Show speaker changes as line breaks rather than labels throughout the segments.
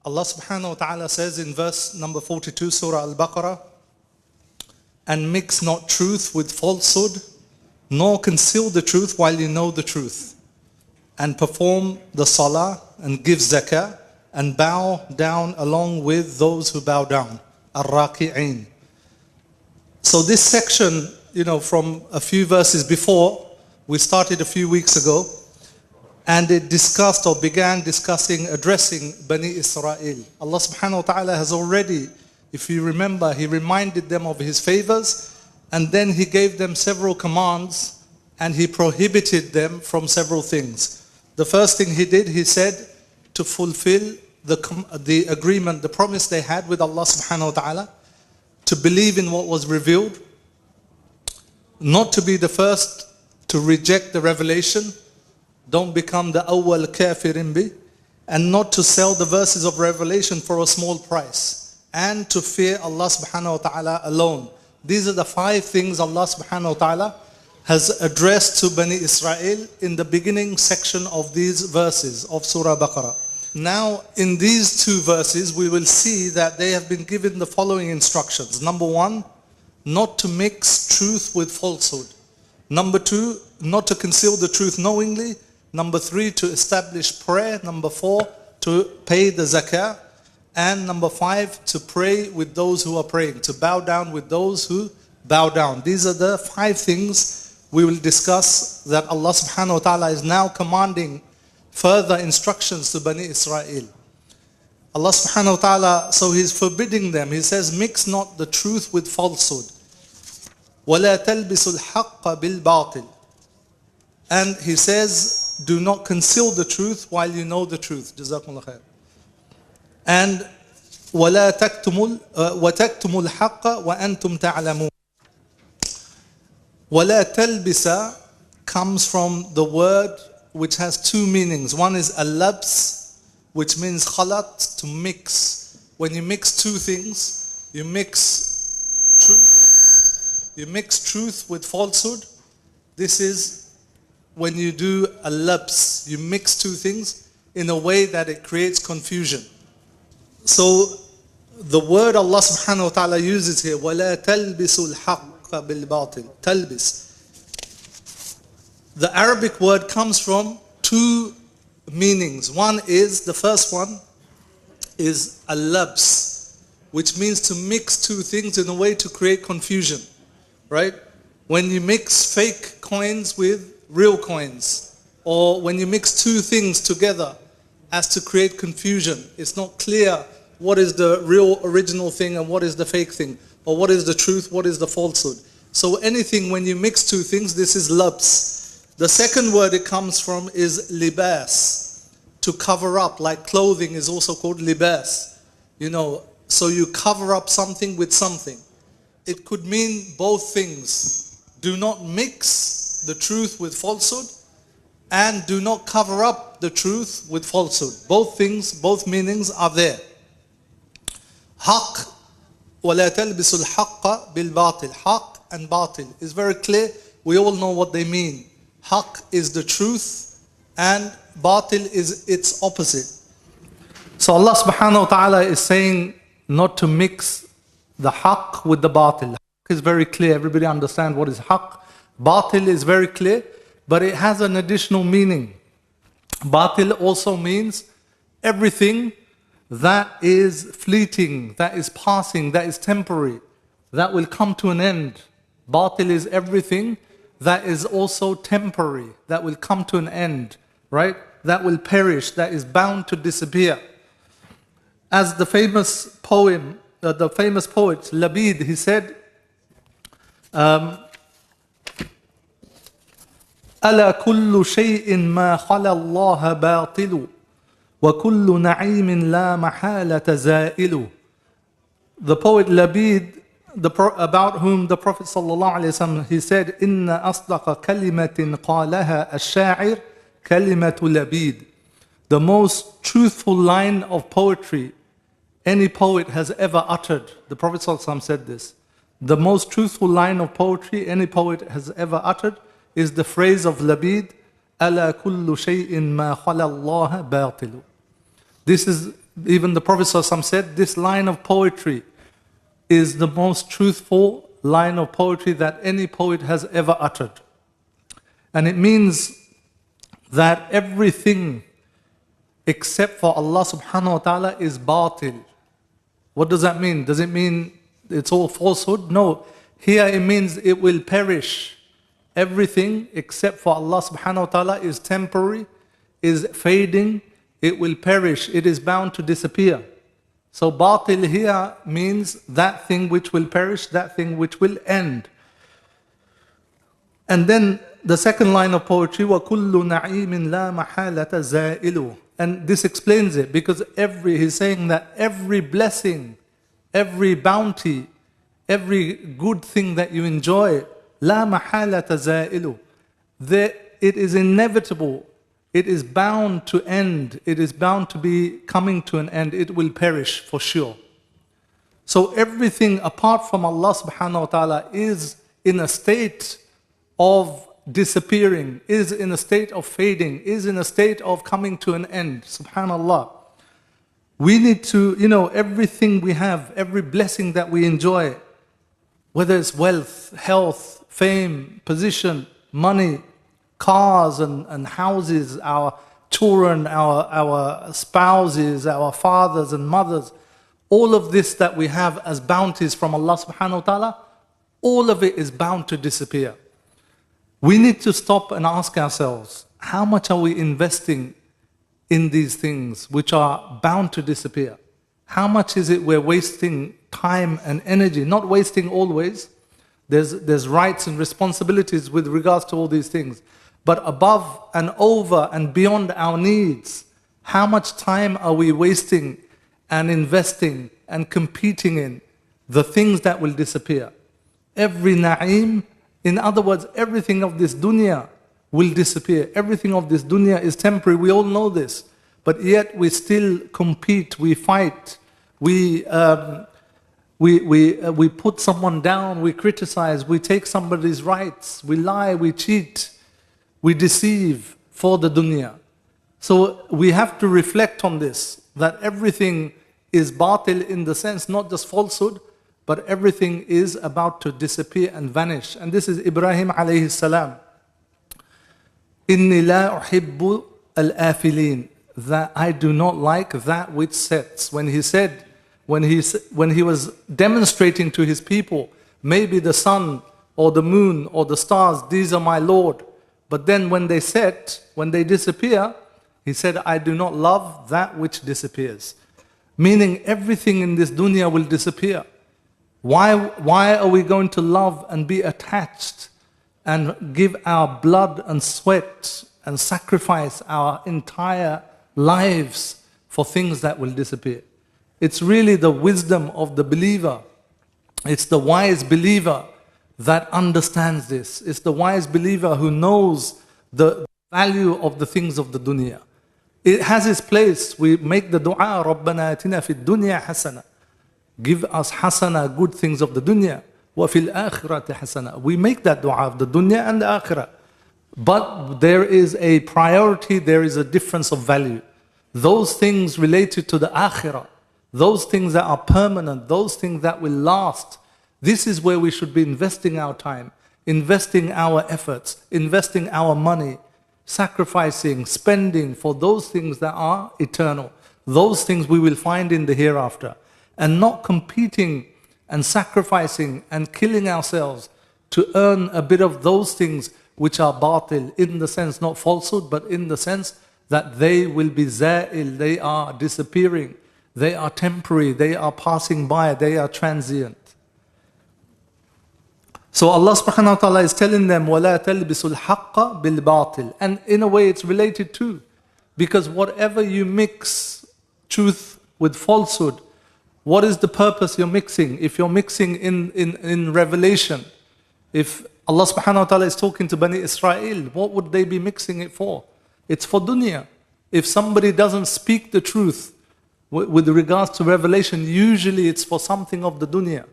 Allah subhanahu wa ta'ala says in verse number 42, Surah Al-Baqarah, and mix not truth with falsehood, nor conceal the truth while you know the truth, and perform the salah and give zakah and bow down along with those who bow down. Ar-Raki'een. So this section, from a few verses before, we started a few weeks ago, and it discussed or began discussing, addressing Bani Israel. Allah subhanahu wa ta'ala has already, if you remember, He reminded them of His favors, and then He gave them several commands, and He prohibited them from several things. The first thing He did, He said, to fulfill the agreement, the promise they had with Allah subhanahu wa ta'ala, to believe in what was revealed, not to be the first to reject the revelation, don't become the awwal kafirin bi, and not to sell the verses of revelation for a small price, and to fear Allah subhanahu wa ta'ala alone. These are the 5 things Allah subhanahu wa ta'ala has addressed to Bani Israel in the beginning section of these verses of Surah Baqarah. Now, in these 2 verses, we will see that they have been given the following instructions. Number 1, not to mix truth with falsehood. Number 2, not to conceal the truth knowingly. Number 3, to establish prayer. Number 4, to pay the zakah. And number 5, to pray with those who are praying, to bow down with those who bow down. These are the 5 things we will discuss that Allah subhanahu wa ta'ala is now commanding further instructions to Bani Israel. Allah subhanahu wa ta'ala, so He's forbidding them. He says, mix not the truth with falsehood. وَلَا تَلْبِسُ الْحَقَّ بِالْبَاطِلِ. And He says, do not conceal the truth while you know the truth. Jazakumullah khair. And وَلَا تَكْتُمُوا الْحَقَّ وَأَنْتُمْ تَعْلَمُونَ. وَلَا تَلْبِسَ comes from the word which has 2 meanings. One is al-labs, which means khalat, to mix. When you mix 2 things, you mix truth with falsehood. This is when you do al-labs, you mix 2 things in a way that it creates confusion. So the word Allah subhanahu wa ta'ala uses here, وَلَا تَلْبِسُوا الْحَقَّ بِالْبَاطِلِ. Talbis. The Arabic word comes from 2 meanings. The first one is al-labs, which means to mix 2 things in a way to create confusion. Right? When you mix fake coins with real coins, or when you mix 2 things together as to create confusion, it's not clear what is the real original thing and what is the fake thing, or what is the truth, what is the falsehood. So anything when you mix 2 things, this is labs. The second word it comes from is libas, to cover up, like clothing is also called libas. So you cover up something with something. It could mean both things. Do not mix the truth with falsehood, and do not cover up the truth with falsehood. Both things, both meanings are there. Haqq, وَلَا تَلْبِسُ الْحَقَّ بِالْبَاطِلِ. Haqq and batil is very clear. We all know what they mean. Haqq is the truth, and batil is its opposite. So Allah subhanahu wa ta'ala is saying not to mix the haqq with the batil. Haqq is very clear. Everybody understand what is haqq. Batil is very clear, but it has an additional meaning. Batil also means everything that is fleeting, that is passing, that is temporary, that will come to an end. Batil is everything that is also temporary, that will come to an end, right? That will perish, that is bound to disappear. As the famous poet, Labid, he said, ألا كل شيء ما خلا الله باطل وكل نعيم لا محالة زائل. The poet Labid, about whom the Prophet ﷺ, he said, إن أصدق كلمة قالها الشاعر كلمة لبيد. The most truthful line of poetry any poet has ever uttered. The Prophet ﷺ said this. The most truthful line of poetry any poet has ever uttered is the phrase of Labid, أَلَا كُلُّ شَيْءٍ مَا خَلَى اللَّهَ بَاطِلُ. This is even the Prophet ﷺ said, this line of poetry is the most truthful line of poetry that any poet has ever uttered. And it means that everything except for Allah subhanahu wa ta'ala is batil. What does that mean? Does it mean it's all falsehood? No. Here it means it will perish. Everything except for Allah subhanahu wa ta'ala is temporary, is fading, it will perish, it is bound to disappear. So batil here means that thing which will perish, that thing which will end. And then the second line of poetry, وَكُلُّ نَعِيمٍ لَا مَحَالَةَ زَائِلُ. And this explains it, because he's saying that every blessing, every bounty, every good thing that you enjoy, لَا مَحَالَةَ زَائِلُ. It is inevitable, it is bound to end, it is bound to be coming to an end, it will perish for sure. So everything apart from Allah subhanahu wa ta'ala is in a state of disappearing, is in a state of fading, is in a state of coming to an end. Subhanallah. We need to, everything we have, every blessing that we enjoy, whether it's wealth, health, fame, position, money, cars and houses, our children, our spouses, our fathers and mothers, all of this that we have as bounties from Allah subhanahu wa ta'ala, all of it is bound to disappear. We need to stop and ask ourselves, how much are we investing in these things which are bound to disappear? How much is it we're wasting time and energy? Not wasting always. There's rights and responsibilities with regards to all these things. But above and over and beyond our needs, how much time are we wasting and investing and competing in the things that will disappear? Every na'im, in other words, everything of this dunya will disappear. Everything of this dunya is temporary. We all know this. But yet we still compete, we fight, we put someone down, we criticize, we take somebody's rights, we lie, we cheat, we deceive for the dunya. So we have to reflect on this, that everything is batil in the sense, not just falsehood, but everything is about to disappear and vanish. And this is Ibrahim alayhi salam. Inni la uhibbu al-afilin. That I do not like that which sets. When he said, when he was demonstrating to his people, maybe the sun or the moon or the stars, these are my Lord. But then when they set, when they disappear, he said, I do not love that which disappears. Meaning everything in this dunya will disappear. Why are we going to love and be attached and give our blood and sweat and sacrifice our entire lives for things that will disappear? It's really the wisdom of the believer. It's the wise believer that understands this. It's the wise believer who knows the value of the things of the dunya. It has its place. We make the dua, رَبَّنَا آتِنَا فِي الدُّنْيَا حَسَنًا. Give us hasana, good things of the dunya. وَفِي الْآخِرَةِ حَسَنًا. We make that dua of the dunya and the akhirah. But there is a priority, there is a difference of value. Those things related to the akhirah, those things that are permanent, those things that will last, this is where we should be investing our time, investing our efforts, investing our money, sacrificing, spending for those things that are eternal, those things we will find in the hereafter, and not competing and sacrificing and killing ourselves to earn a bit of those things which are batil, in the sense not falsehood, but in the sense that they will be za'il, they are disappearing, they are temporary, they are passing by, they are transient. So Allah subhanahu wa ta'ala is telling them, وَلَا تَلْبِسُوا الْحَقَّ بِالْبَاطِلِ. And in a way it's related too. Because whatever you mix truth with falsehood, what is the purpose you're mixing? If you're mixing in revelation, if Allah subhanahu wa ta'ala is talking to Bani Israel, what would they be mixing it for? It's for dunya. If somebody doesn't speak the truth with regards to revelation, usually it's for something of the dunya.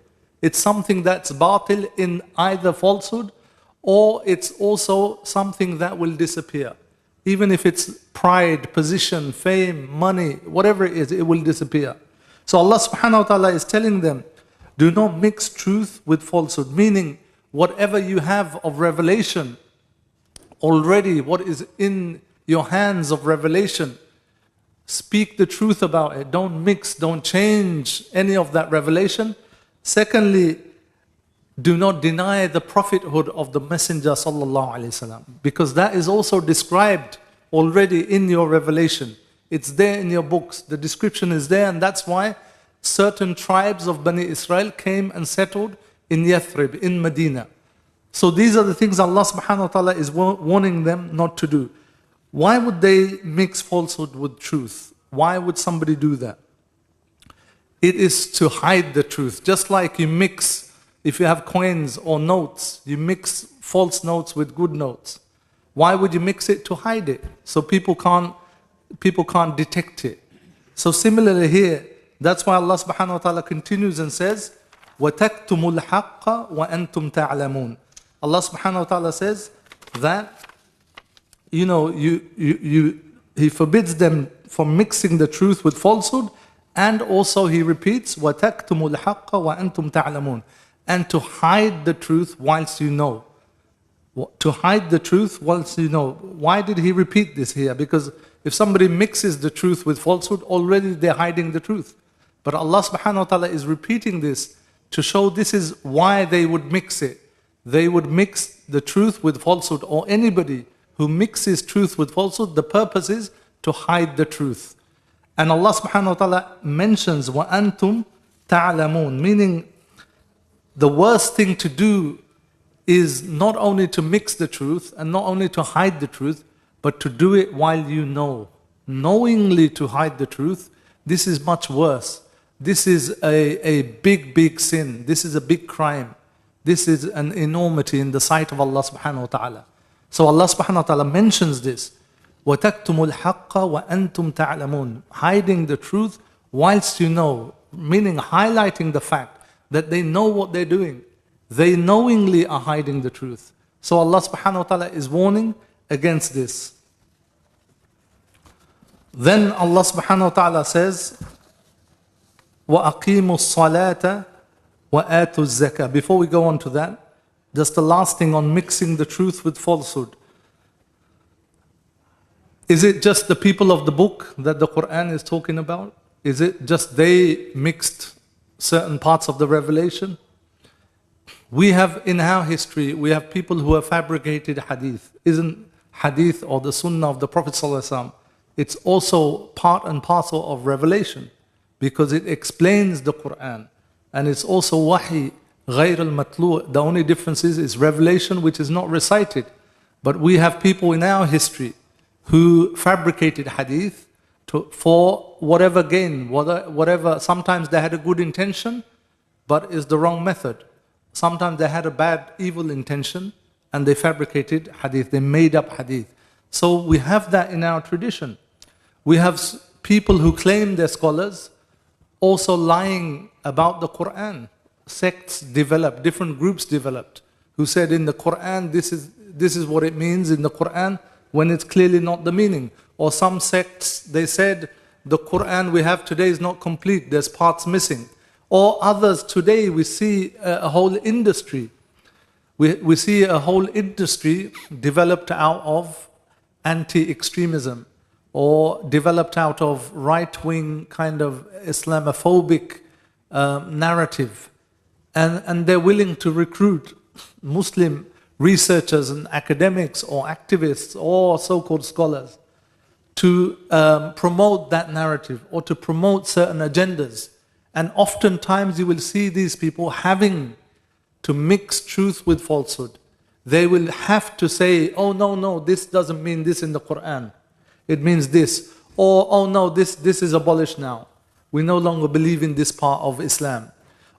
It's something that's batil in either falsehood, or it's also something that will disappear. Even if it's pride, position, fame, money, whatever it is, it will disappear. So Allah subhanahu wa ta'ala is telling them, do not mix truth with falsehood. Meaning, whatever you have of revelation, already what is in your hands of revelation, speak the truth about it. Don't mix, don't change any of that revelation. Secondly, do not deny the prophethood of the Messenger sallallahu alaihi wasallam, because that is also described already in your revelation. It's there in your books. The description is there, and that's why certain tribes of Bani Israel came and settled in Yathrib, in Medina. So these are the things Allah subhanahu wa ta'ala is warning them not to do. Why would they mix falsehood with truth? Why would somebody do that? It is to hide the truth. Just like you mix, if you have coins or notes, you mix false notes with good notes. Why would you mix it? To hide it, so people can't detect it. So similarly here, that's why Allah subhanahu wa ta'ala continues and says, وَتَكْتُمُ الْحَقَّ وَأَنْتُمْ تَعْلَمُونَ. Allah subhanahu wa ta'ala says that, He forbids them from mixing the truth with falsehood, and also He repeats, وَتَكْتُمُ الْحَقَّ وَأَنْتُمْ تَعْلَمُونَ. And to hide the truth whilst you know. To hide the truth whilst you know. Why did He repeat this here? Because if somebody mixes the truth with falsehood, already they're hiding the truth. But Allah subhanahu wa ta'ala is repeating this to show this is why they would mix it. They would mix the truth with falsehood, or anybody who mixes truth with falsehood, the purpose is to hide the truth. And Allah subhanahu wa ta'ala mentions وَأَنْتُمْ تَعْلَمُونَ, meaning the worst thing to do is not only to mix the truth and not only to hide the truth, but to do it while you know. Knowingly to hide the truth, this is much worse. This is a big sin. This is a big crime. This is an enormity in the sight of Allah subhanahu wa ta'ala. So Allah subhanahu wa ta'ala mentions this. وَتَكْتُمُ الْحَقَّ وَأَنْتُمْ تَعْلَمُونَ. Hiding the truth whilst you know. Meaning highlighting the fact that they know what they're doing. They knowingly are hiding the truth. So Allah subhanahu wa ta'ala is warning against this. Then Allah subhanahu wa ta'ala says, وَأَقِيمُوا الصَّلَاةَ وَآتُوا الزَّكَاةَ. Before we go on to that, just the last thing on mixing the truth with falsehood. Is it just the people of the book that the Quran is talking about? Is it just they mixed certain parts of the revelation? We have in our history, we have people who have fabricated hadith. Isn't hadith or the sunnah of the Prophet ﷺ, it's also part and parcel of revelation, because it explains the Quran. And it's also wahi, غير المطلوع. The only difference is revelation which is not recited. But we have people in our history who fabricated hadith for whatever gain, whatever. Sometimes they had a good intention, but it's the wrong method. Sometimes they had a bad, evil intention, and they fabricated hadith. They made up hadith. So we have that in our tradition. We have people who claim they're scholars, also lying about the Quran. Sects developed, different groups developed, who said in the Quran, this is what it means in the Quran, when it's clearly not the meaning. Or some sects, they said, the Quran we have today is not complete, there's parts missing. Or others, today we see a whole industry. We see a whole industry developed out of anti-extremism, or developed out of right-wing kind of Islamophobic narrative. And they're willing to recruit Muslim researchers and academics or activists or so-called scholars to promote that narrative or to promote certain agendas. And oftentimes you will see these people having to mix truth with falsehood. They will have to say, oh no, this doesn't mean this in the Quran. It means this. Or, oh no, this is abolished now. We no longer believe in this part of Islam.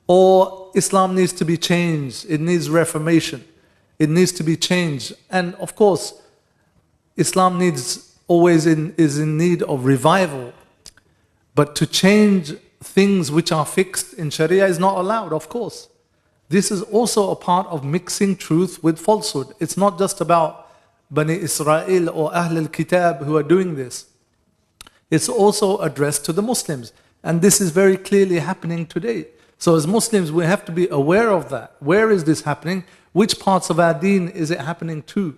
Or Islam needs to be changed. It needs reformation. It needs to be changed. And of course, Islam always is in need of revival. But to change things which are fixed in Sharia is not allowed, of course. This is also a part of mixing truth with falsehood. It's not just about Bani Israel or Ahl al-Kitab who are doing this. It's also addressed to the Muslims. And this is very clearly happening today. So as Muslims, we have to be aware of that. Where is this happening? Which parts of our deen is it happening to?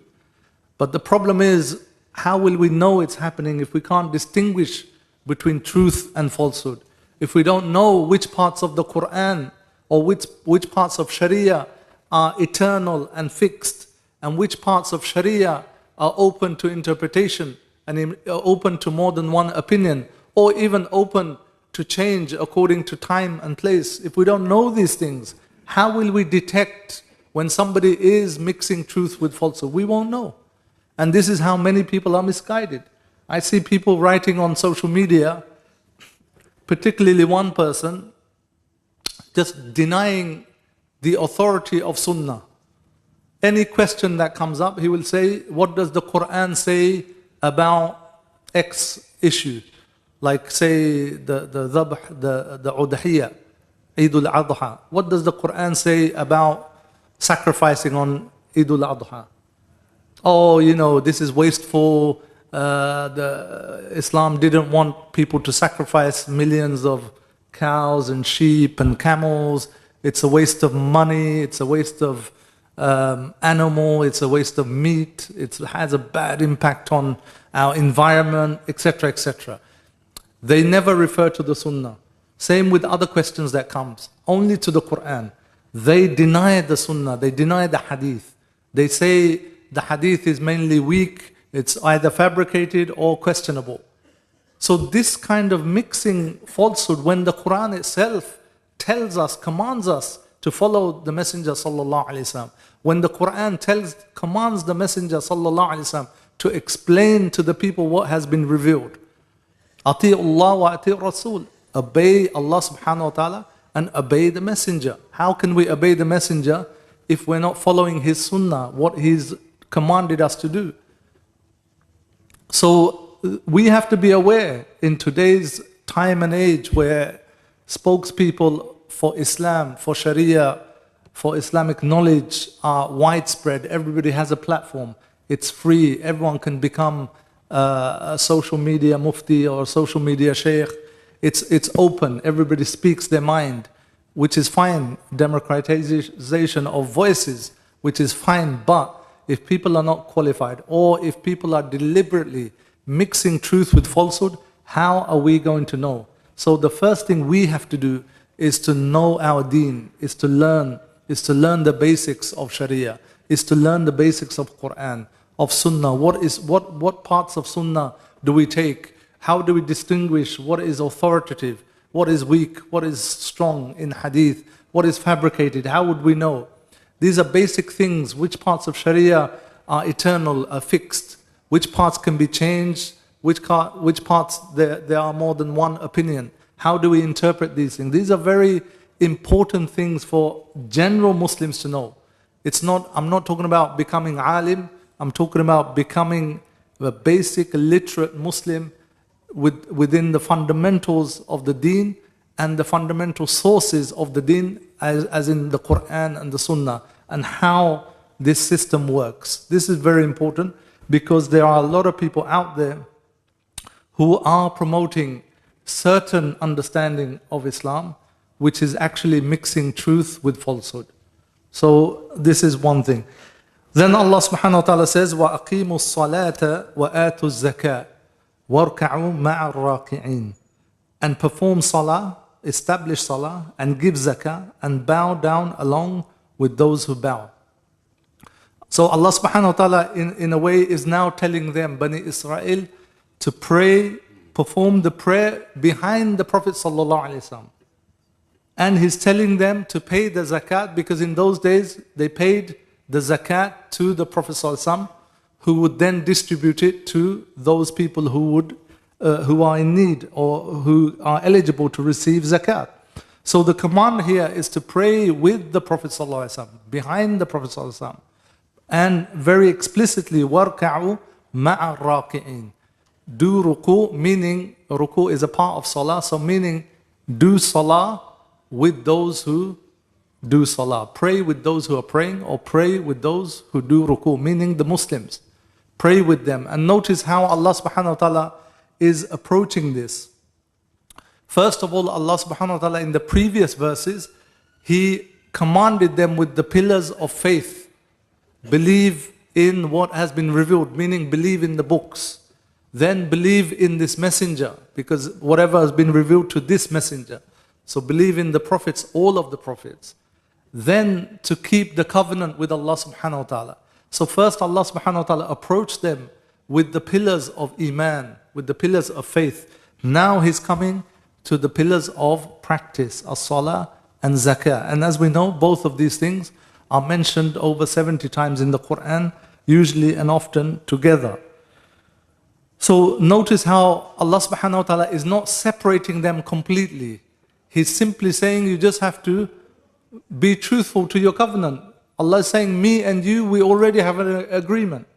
But the problem is, how will we know it's happening if we can't distinguish between truth and falsehood? If we don't know which parts of the Quran or which parts of Sharia are eternal and fixed, and which parts of Sharia are open to interpretation and open to more than one opinion, or even open to change according to time and place. If we don't know these things, how will we detect when somebody is mixing truth with falsehood? We won't know. And this is how many people are misguided. I see people writing on social media, particularly one person, just denying the authority of Sunnah. Any question that comes up, he will say, what does the Quran say about X issue? Like say the Udhiyya, Eid al-Adha. What does the Quran say about sacrificing on Eid al-Adha? Oh, you know, this is wasteful. Islam didn't want people to sacrifice millions of cows and sheep and camels. It's a waste of money. It's a waste of animal, it's a waste of meat, it has a bad impact on our environment, etc., etc. They never refer to the Sunnah. Same with other questions that comes, only to the Quran. They deny the Sunnah, they deny the Hadith. They say the Hadith is mainly weak, it's either fabricated or questionable. So this kind of mixing falsehood, when the Quran itself tells us, commands us to follow the Messenger sallallahu alaihi wasallam. When the Quran commands the Messenger sallallahu alaihi wasallam to explain to the people what has been revealed. Ati'u Allah wa ati'u Rasul. Obey Allah subhanahu wa ta'ala and obey the Messenger. How can we obey the Messenger if we're not following his sunnah, what he's commanded us to do? So we have to be aware in today's time and age where spokespeople for Islam, for Sharia, for Islamic knowledge are widespread. Everybody has a platform. It's free. Everyone can become a social media mufti or a social media sheikh. It's open. Everybody speaks their mind, which is fine. Democratization of voices, which is fine. But if people are not qualified, or if people are deliberately mixing truth with falsehood, how are we going to know? So the first thing we have to do is to know our deen, is to learn the basics of Sharia, is to learn the basics of Quran, of Sunnah. What parts of Sunnah do we take? How do we distinguish what is authoritative, what is weak, what is strong in Hadith, what is fabricated? How would we know? These are basic things. Which parts of Sharia are eternal, are fixed? Which parts can be changed? Which parts there are more than one opinion? How do we interpret these things? These are very important things for general Muslims to know. I'm not talking about becoming alim, I'm talking about becoming a basic literate Muslim within the fundamentals of the deen and the fundamental sources of the deen as in the Quran and the Sunnah, and how this system works. This is very important because there are a lot of people out there who are promoting certain understanding of Islam, which is actually mixing truth with falsehood. So this is one thing. Then Allah subhanahu wa ta'ala says, وَأَقِيمُوا الصَّلَاةَ وَآتُوا الزَّكَاةَ وَارْكَعُوا مَعَ الرَّاكِعِينَ. And perform salah, establish salah, and give zakah, and bow down along with those who bow. So Allah subhanahu wa ta'ala in a way is now telling them, Bani Israel, to pray, perform the prayer behind the Prophet sallallahu alaihi wasallam. And he's telling them to pay the zakat, because in those days they paid the zakat to the Prophet sallallahu alaihi wasallam, who would then distribute it to those people who are in need or who are eligible to receive zakat. So the command here is to pray with the Prophet sallallahu alaihi wasallam, behind the Prophet sallallahu alaihi wasallam, and very explicitly, وَارْكَعُوا مَعَ الرَّاكِعِينَ. Do ruku, meaning ruku is a part of salah, so meaning do salah with those who do salah. Pray with those who are praying, or pray with those who do ruku, meaning the Muslims. pray with them. And notice how Allah subhanahu wa ta'ala is approaching this. First of all, Allah subhanahu wa ta'ala in the previous verses, He commanded them with the pillars of faith. Believe in what has been revealed, meaning believe in the books. Then believe in this messenger, because whatever has been revealed to this messenger. So believe in the prophets, all of the prophets. Then to keep the covenant with Allah subhanahu wa ta'ala. So first Allah subhanahu wa ta'ala approached them with the pillars of Iman, with the pillars of faith. Now He's coming to the pillars of practice, as-salah and zakah. And as we know, both of these things are mentioned over 70 times in the Quran, usually and often together. So notice how Allah subhanahu wa ta'ala is not separating them completely. He's simply saying you just have to be truthful to your covenant. Allah is saying, me and you, we already have an agreement.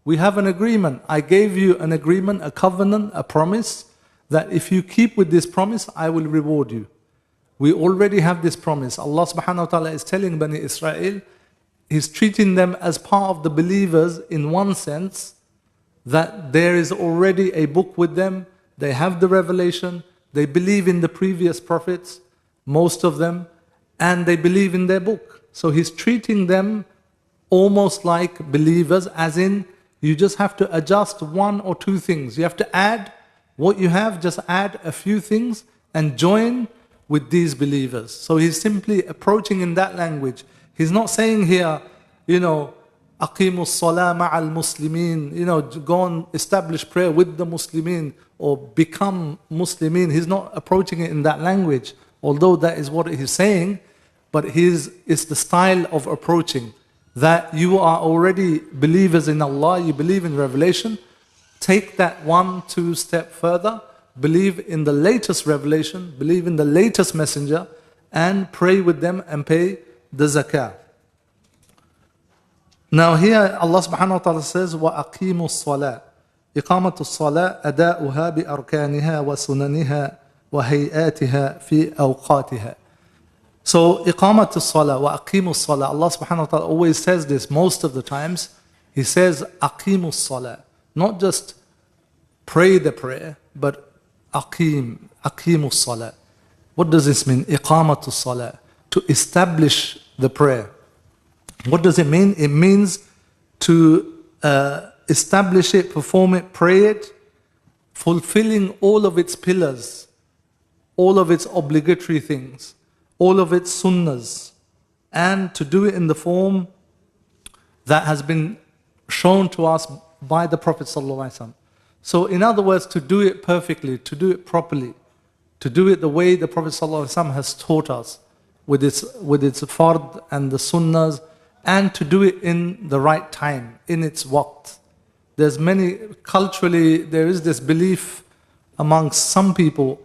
We have an agreement. I gave you an agreement, a covenant, a promise, that if you keep with this promise, I will reward you. We already have this promise. Allah subhanahu wa ta'ala is telling Bani Israel, He's treating them as part of the believers in one sense, that there is already a book with them, they have the revelation, they believe in the previous prophets, most of them, and they believe in their book. So He's treating them almost like believers, as in, you just have to adjust one or two things. You have to add what you have, just add a few things and join with these believers. So He's simply approaching in that language. He's not saying here, aqimus salah ma'al muslimin, go and establish prayer with the Muslimin or become Muslimin. He's not approaching it in that language, although that is what He's saying, but it's the style of approaching, that you are already believers in Allah, you believe in revelation, take that 1-2 step further, believe in the latest revelation, believe in the latest messenger, and pray with them and pay the zakah. Now here Allah subhanahu wa ta'ala says, وَأَقِيمُوا الصَّلَاةِ إِقَامَةُ الصَّلَاةِ أَدَاؤُهَا بِأَرْكَانِهَا وَسُنَنِهَا وَهَيْئَاتِهَا فِي أَوْقَاتِهَا. So إِقَامَةُ الصَّلَاةِ وَأَقِيمُوا الصَّلَاةِ, Allah subhanahu wa ta'ala always says this most of the times. He says أَقِيمُوا الصَّلَاةِ, not just pray the prayer, but أَقِيمُوا الصَّلَاةِ. What does this mean? إِقَامَةُ الصَّلَاةِ, to establish the prayer. What does it mean? It means to establish it, perform it, pray it, fulfilling all of its pillars, all of its obligatory things, all of its sunnahs, and to do it in the form that has been shown to us by the Prophet ﷺ. So in other words, to do it perfectly, to do it properly, to do it the way the Prophet ﷺ has taught us, with its fard and the sunnahs, and to do it in the right time, in its waqt. Culturally, there is this belief amongst some people,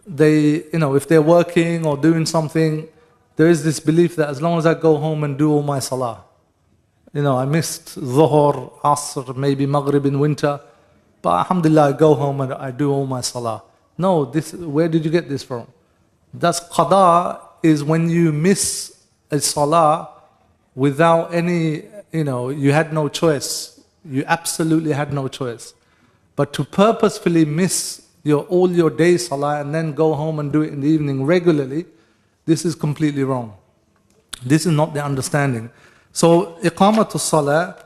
if they're working or doing something, there is this belief that as long as I go home and do all my salah, I missed Dhuhr, Asr, maybe Maghrib in winter, but alhamdulillah, I go home and I do all my salah. No, where did you get this from? That's qada, is when you miss a salah without any, you had no choice. You absolutely had no choice. But to purposefully miss all your day salah and then go home and do it in the evening regularly, this is completely wrong. This is not the understanding. So iqamatul salah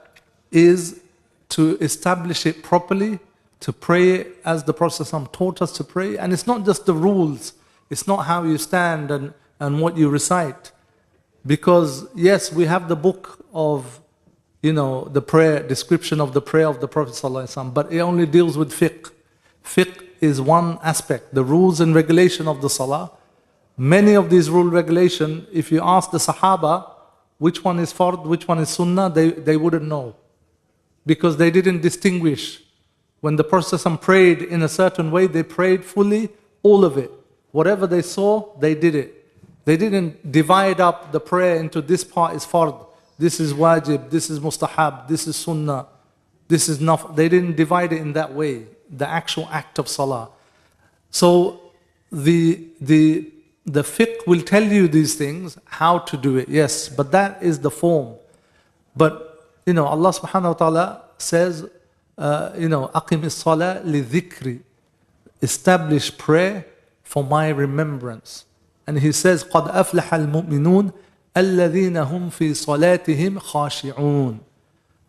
is to establish it properly, to pray as the Prophet ﷺ taught us to pray. And it's not just the rules, it's not how you stand and what you recite. Because yes, we have the book of the prayer, description of the prayer of the Prophet ﷺ, but it only deals with fiqh. Fiqh is one aspect, the rules and regulation of the salah. Many of these rule regulation, if you ask the Sahaba, which one is fard, which one is sunnah, they wouldn't know. Because they didn't distinguish. When the Prophet ﷺ prayed in a certain way, they prayed fully, all of it. Whatever they saw, they did it. They didn't divide up the prayer into this part is fard, this is wajib, this is mustahab, this is sunnah, this is nafl. They didn't divide it in that way, the actual act of salah. So the fiqh will tell you these things, how to do it, yes, but that is the form. But Allah subhanahu wa ta'ala says, أقم الصلاة لذكري, establish prayer for my remembrance. And he says, قد أفلح المؤمنون الذين هم في صلاتهم خاشعون.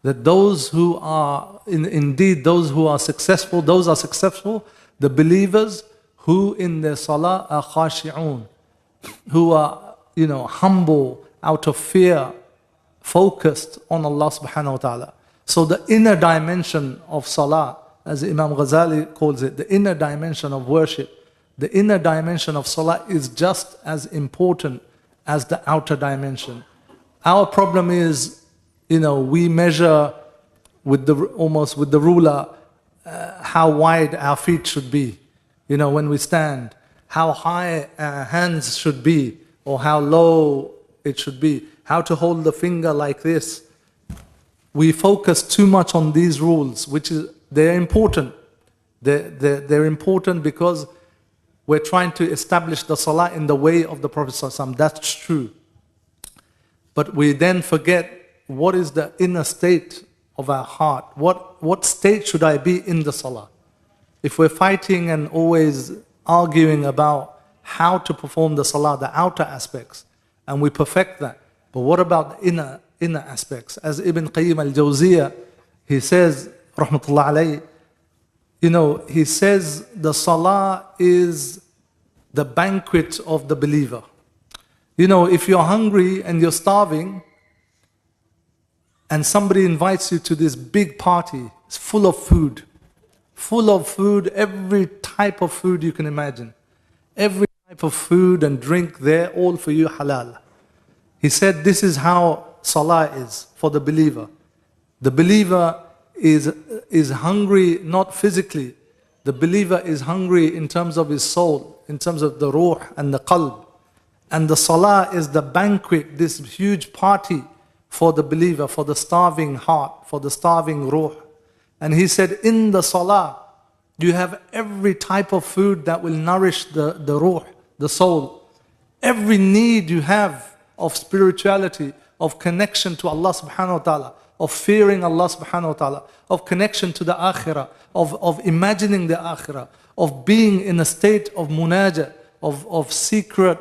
That those who are, indeed those who are successful, the believers who in their salah are khashi'un, who are, humble out of fear, focused on Allah subhanahu wa ta'ala. So the inner dimension of salah, as Imam Ghazali calls it, the inner dimension of worship, the inner dimension of salah is just as important as the outer dimension. Our problem is, we measure almost with the ruler how wide our feet should be. When we stand, how high our hands should be, or how low it should be, how to hold the finger like this. We focus too much on these rules, they're important. They're important because we're trying to establish the salah in the way of the Prophet ﷺ. That's true. But we then forget what is the inner state of our heart. What state should I be in the salah? If we're fighting and always arguing about how to perform the salah, the outer aspects, and we perfect that, but what about the inner aspects? As Ibn Qayyim al-Jawziyah, he says, rahmatullah alayhi, he says the salah is the banquet of the believer. If you're hungry and you're starving, and somebody invites you to this big party, it's full of food, every type of food you can imagine, every type of food and drink there, all for you halal. He said this is how salah is for the believer. The believer is hungry not physically, the believer is hungry in terms of his soul, in terms of the ruh and the qalb. And the salah is the banquet, this huge party for the believer, for the starving heart, for the starving ruh. And he said, in the salah, you have every type of food that will nourish the ruh, the soul. Every need you have of spirituality, of connection to Allah subhanahu wa ta'ala, of fearing Allah subhanahu wa ta'ala, of connection to the akhirah, of imagining the akhirah, of being in a state of munajah, of secret,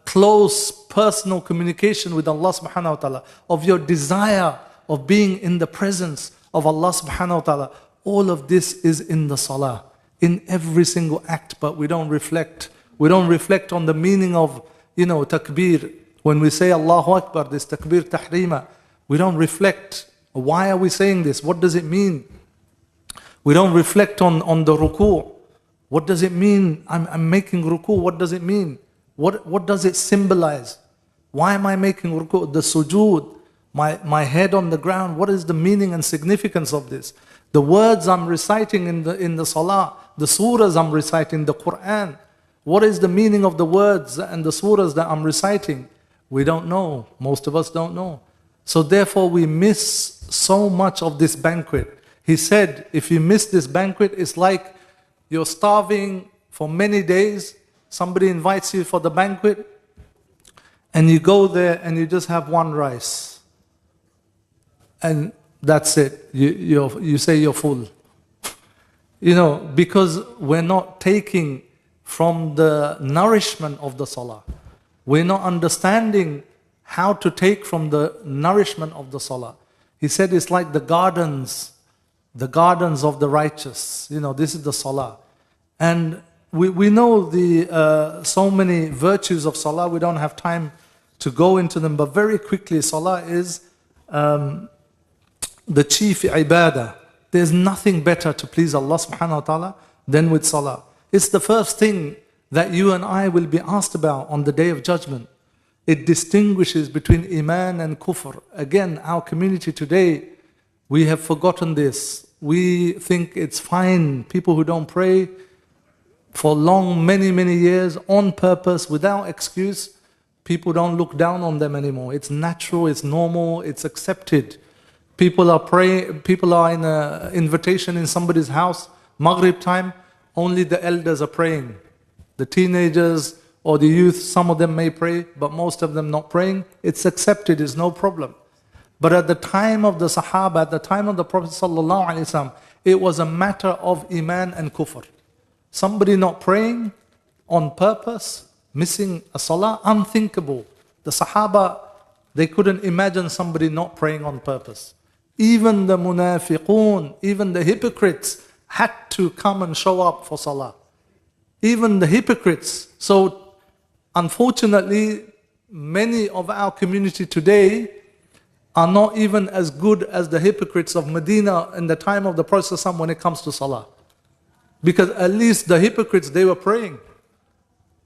close personal communication with Allah subhanahu wa ta'ala, of your desire of being in the presence of Allah subhanahu wa ta'ala. All of this is in the salah, in every single act, but we don't reflect. We don't reflect on the meaning of, takbir. When we say Allahu Akbar, this takbir tahrima, we don't reflect. Why are we saying this? What does it mean? We don't reflect on the ruku'. What does it mean? I'm making ruku'. What does it mean? What does it symbolize? Why am I making ruku'? The sujood, my head on the ground. What is the meaning and significance of this? The words I'm reciting in the salah, the surahs I'm reciting, the Quran. What is the meaning of the words and the surahs that I'm reciting? We don't know. Most of us don't know. So therefore we miss so much of this banquet. He said, if you miss this banquet, it's like you're starving for many days. Somebody invites you for the banquet, and you go there and you just have one rice. And that's it. You say you're full. Because we're not taking from the nourishment of the salah. We're not understanding how to take from the nourishment of the salah. He said it's like the gardens of the righteous. This is the salah. And we know so many virtues of salah. We don't have time to go into them, but very quickly, salah is the chief ibadah. There's nothing better to please Allah subhanahu wa ta'ala than with salah. It's the first thing that you and I will be asked about on the Day of Judgment. It distinguishes between iman and kufr. Again, our community today, we have forgotten this. We think it's fine. People who don't pray for many years, on purpose, without excuse, people don't look down on them anymore. It's natural, it's normal, it's accepted. People are praying, people are in an invitation in somebody's house, Maghrib time, only the elders are praying. The teenagers or the youth, some of them may pray, but most of them not praying. It's accepted, it's no problem. But at the time of the Sahaba, at the time of the Prophet ﷺ, it was a matter of Iman and Kufr. Somebody not praying on purpose, missing a Salah, unthinkable. The Sahaba, they couldn't imagine somebody not praying on purpose. Even the munafiqun, even the hypocrites had to come and show up for Salah. Even the hypocrites. So unfortunately, many of our community today are not even as good as the hypocrites of Medina in the time of the Prophet ﷺ when it comes to Salah. Because at least the hypocrites, they were praying.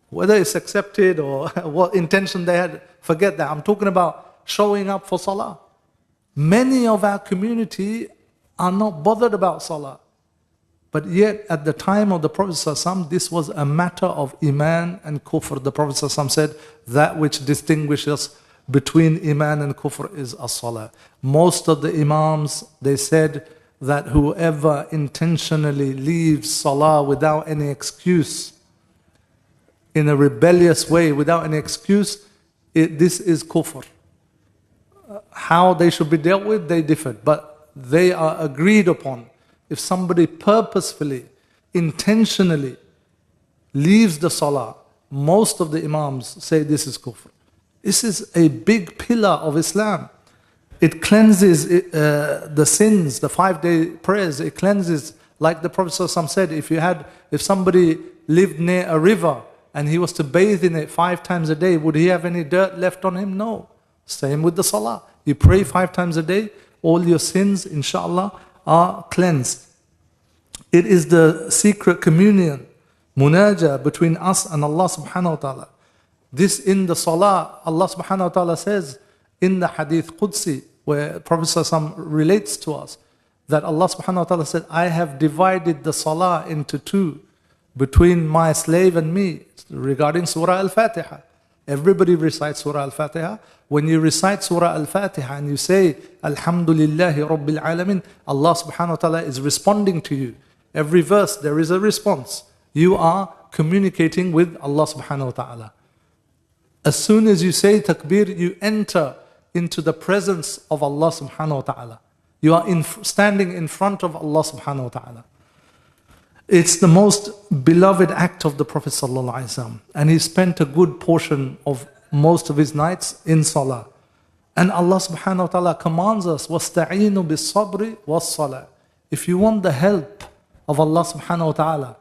Whether it's accepted or what intention they had, forget that. I'm talking about showing up for Salah. Many of our community are not bothered about Salah. But yet at the time of the Prophet ﷺ, this was a matter of Iman and Kufr. The Prophet ﷺ said, that which distinguishes between Iman and Kufr is as-Salah. Most of the Imams, they said that whoever intentionally leaves Salah without any excuse, in a rebellious way, without any excuse, this is Kufr. How they should be dealt with, they differed. But they are agreed upon. If somebody purposefully, intentionally leaves the Salah, most of the Imams say this is Kufr. This is a big pillar of Islam. It cleanses the sins, the 5-day prayers. It cleanses, like the Prophet ﷺ said, if somebody lived near a river and he was to bathe in it 5 times a day, would he have any dirt left on him? No. Same with the Salah. You pray 5 times a day, all your sins, inshallah, are cleansed. It is the secret communion, munajah, between us and Allah subhanahu wa ta'ala. This in the Salah, Allah subhanahu wa ta'ala says in the Hadith Qudsi, where Prophet ﷺ relates to us, that Allah subhanahu wa ta'ala said, I have divided the Salah into 2 between my slave and me, regarding Surah Al-Fatiha. Everybody recites Surah Al-Fatiha. When you recite Surah Al-Fatiha and you say, Alhamdulillahi Rabbil Alamin, Allah subhanahu wa ta'ala is responding to you. Every verse there is a response. You are communicating with Allah subhanahu wa ta'ala. As soon as you say takbir, you enter into the presence of Allah subhanahu wa ta'ala. You are standing in front of Allah subhanahu wa ta'ala. It's the most beloved act of the Prophet sallallahu alaihi wasallam, and he spent a good portion of most of his nights in salah. And Allah subhanahu wa ta'ala commands us, وَاسْتَعِينُوا بِالصَّبْرِ وَالصَّلَاةِ. If you want the help of Allah subhanahu wa ta'ala,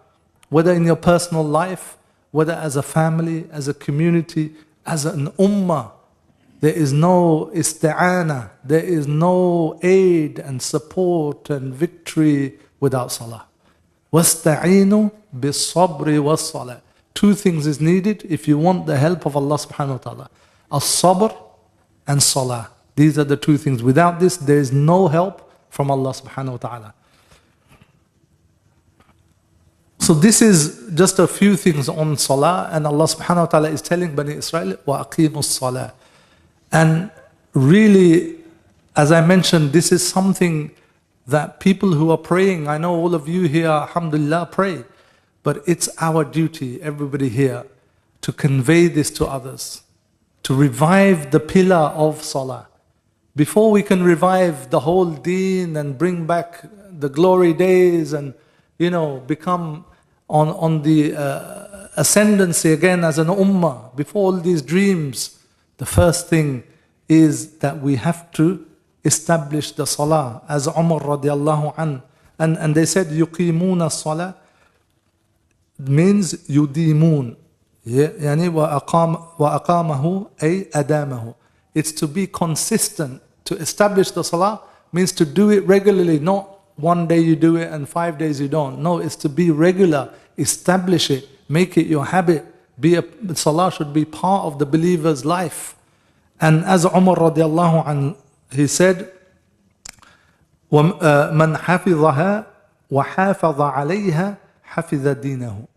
whether in your personal life, whether as a family, as a community, as an ummah, there is no isti'ana, there is no aid and support and victory without salah. وَاسْتَعِينُوا بِالصَّبْرِ وَالصَّلَاةِ. 2 things is needed if you want the help of Allah subhanahu wa ta'ala. As-sabr and salah. These are the 2 things. Without this, there is no help from Allah subhanahu wa ta'ala. So this is just a few things on salah, and Allah subhanahu wa ta'ala is telling Bani Israel, وَأَقِيمُوا الصَّلَاةِ. And really, as I mentioned, this is something that people who are praying, I know all of you here, alhamdulillah, pray. But it's our duty, everybody here, to convey this to others, to revive the pillar of salah. Before we can revive the whole deen and bring back the glory days and, become on the ascendancy again as an ummah, before all these dreams, the first thing is that we have to establish the salah, as Umar radiallahu an. And they said, yuqimuna salah means yudimun. Yani wa aqamahu ay adamahu. It's to be consistent. To establish the salah means to do it regularly, not one day you do it and 5 days you don't. No, it's to be regular. Establish it. Make it your habit. Salah should be part of the believer's life. And as Umar radiallahu an, he said, مَنْ حَفِظَهَا وَحَافَظَ عَلَيْهَا حَفِظَ دِينَهُ.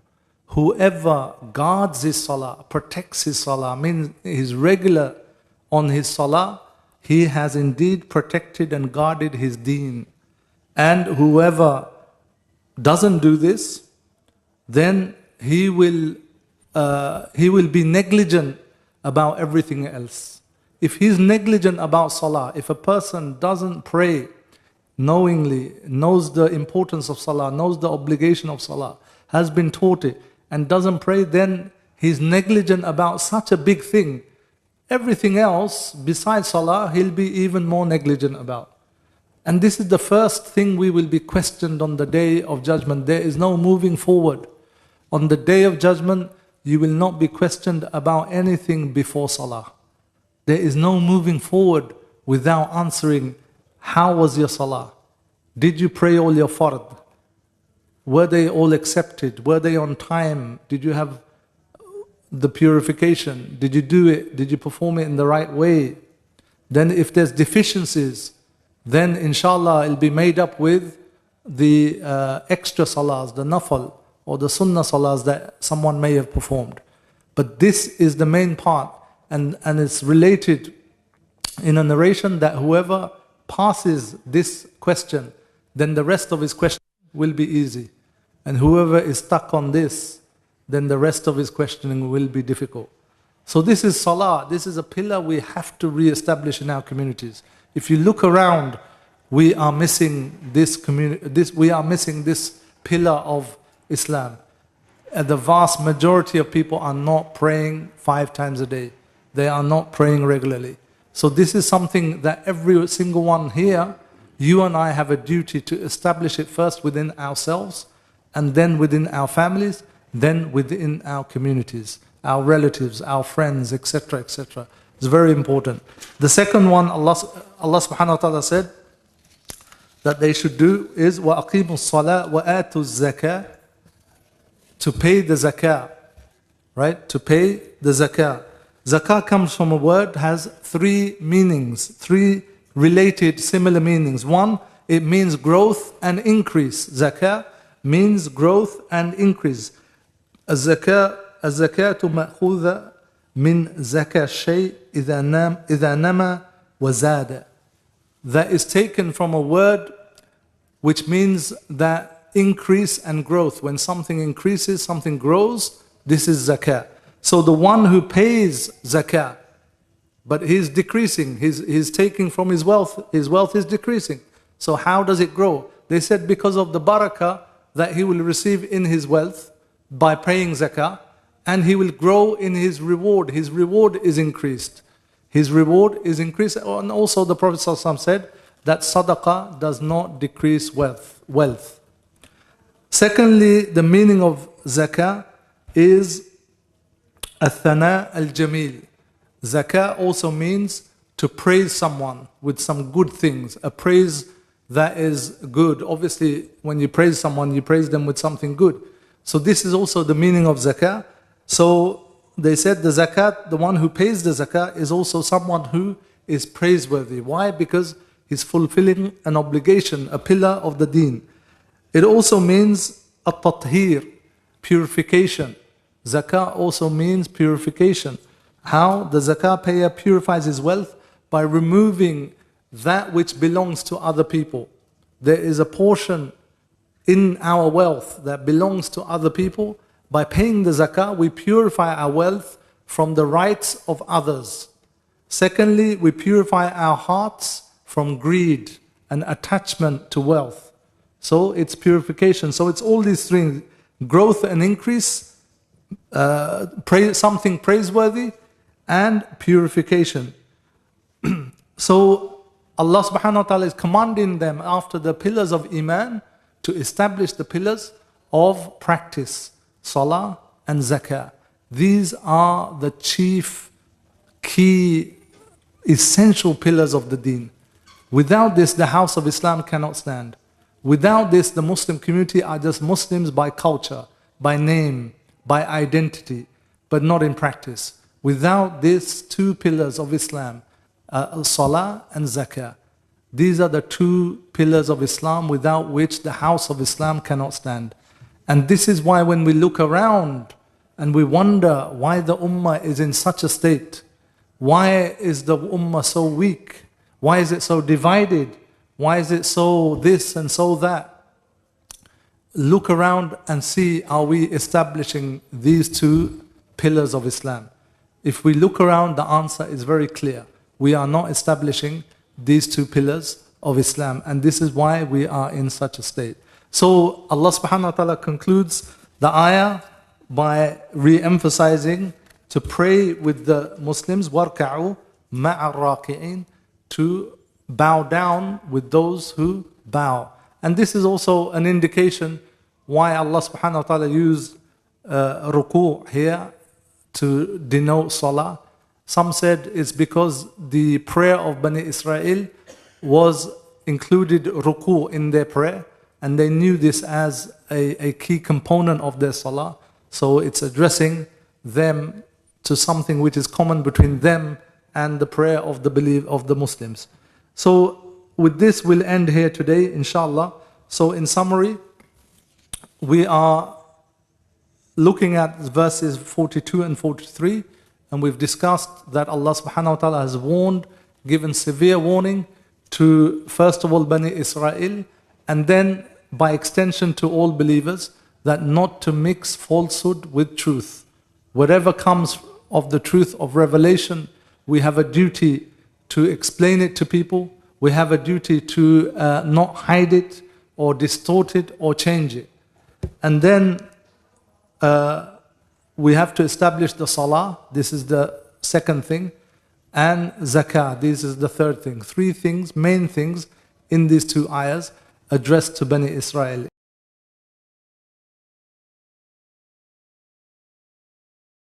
Whoever guards his salah, protects his salah, means he's regular on his salah, he has indeed protected and guarded his deen. And whoever doesn't do this, then he will be negligent about everything else. if he's negligent about salah, if a person doesn't pray knowingly, knows the importance of salah, knows the obligation of salah, has been taught it, and doesn't pray, then he's negligent about such a big thing. Everything else besides salah, he'll be even more negligent about. And this is the first thing we will be questioned on the day of judgment. There is no moving forward. On the day of judgment, you will not be questioned about anything before salah. There is no moving forward without answering, how was your salah? Did you pray all your fard? Were they all accepted? Were they on time? Did you have the purification? Did you do it? Did you perform it in the right way? Then if there's deficiencies, then inshallah it'll be made up with the extra salahs, the nafal or the sunnah salahs that someone may have performed. But this is the main part, and it's related in a narration that whoever passes this question, then the rest of his question will be easy. And whoever is stuck on this, then the rest of his questioning will be difficult. So this is salah. This is a pillar we have to re-establish in our communities. If you look around, we are missing this pillar of Islam. And the vast majority of people are not praying 5 times a day. They are not praying regularly. So this is something that every single one here, you and I have a duty to establish it first within ourselves, and then within our families, then within our communities, our relatives, our friends, etc., etc. It's very important. The second one, Allah subhanahu wa ta'ala said that they should do is وَأَقِيمُوا الصَّلَاةَ وَآتُوا الزَّكَاةَ, to pay the zakah, right? To pay the zakah. Zakah comes from a word, has 3 meanings, 3 related similar meanings. One, it means growth and increase. Zakah means growth and increase. الزكاة مأخوذة من زكاة الشيء إذا نما وزاد. That is taken from a word which means that increase and growth. When something increases, something grows, this is zakah. So the one who pays zakah, but he's decreasing, he's taking from his wealth is decreasing. So how does it grow? They said because of the barakah that he will receive in his wealth by paying zakah, and he will grow in his reward. His reward is increased. His reward is increased. And also the Prophet ﷺ said that sadaqah does not decrease wealth. Secondly, the meaning of zakah is athana al-jamil. Zakah also means to praise someone with some good things, a praise that is good. Obviously, when you praise someone, you praise them with something good. So this is also the meaning of zakah. So they said the zakat, the one who pays the zakah, is also someone who is praiseworthy. Why? Because he's fulfilling an obligation, a pillar of the deen. It also means at-tathir, purification. Zakah also means purification. How? The zakah payer purifies his wealth by removing that which belongs to other people. There is a portion in our wealth that belongs to other people. By paying the zakah, we purify our wealth from the rights of others. Secondly, we purify our hearts from greed and attachment to wealth. So it's purification. So it's all these things: growth and increase, something praiseworthy, and purification. So Allah subhanahu wa ta'ala is commanding them after the pillars of Iman to establish the pillars of practice, Salah and Zakah. These are the chief, key, essential pillars of the deen. Without this, the house of Islam cannot stand. Without this, the Muslim community are just Muslims by culture, by name, by identity, but not in practice. Without these 2 pillars of Islam, Salah and Zakah, these are the 2 pillars of Islam without which the house of Islam cannot stand. And this is why when we look around and we wonder why the ummah is in such a state, why is the ummah so weak, why is it so divided, why is it so this and so that? Look around and see, are we establishing these 2 pillars of Islam? If we look around, the answer is very clear. we are not establishing these two pillars of Islam, and this is why we are in such a state. So Allah subhanahu wa ta'ala concludes the ayah by re-emphasizing to pray with the Muslims, وَارْكَعُوا مَعَ الرَّاكِعِينَ, to bow down with those who bow. And this is also an indication why Allah subhanahu wa ta'ala used ruku' here to denote salah. Some said it's because the prayer of Bani Israel was included ruku' in their prayer, and they knew this as a key component of their salah. So it's addressing them to something which is common between them and the prayer of the Muslims. So with this we'll end here today, inshallah. So in summary, we are looking at verses 42 and 43, and we've discussed that Allah subhanahu wa ta'ala has warned, given severe warning to first of all Bani Israel, and then by extension to all believers, that not to mix falsehood with truth. Whatever comes of the truth of revelation, we have a duty to explain it to people. We have a duty to not hide it or distort it or change it. And then we have to establish the salah. This is the second thing. And zakah. This is the third thing. Three things, main things in these two ayahs addressed to Bani Israel.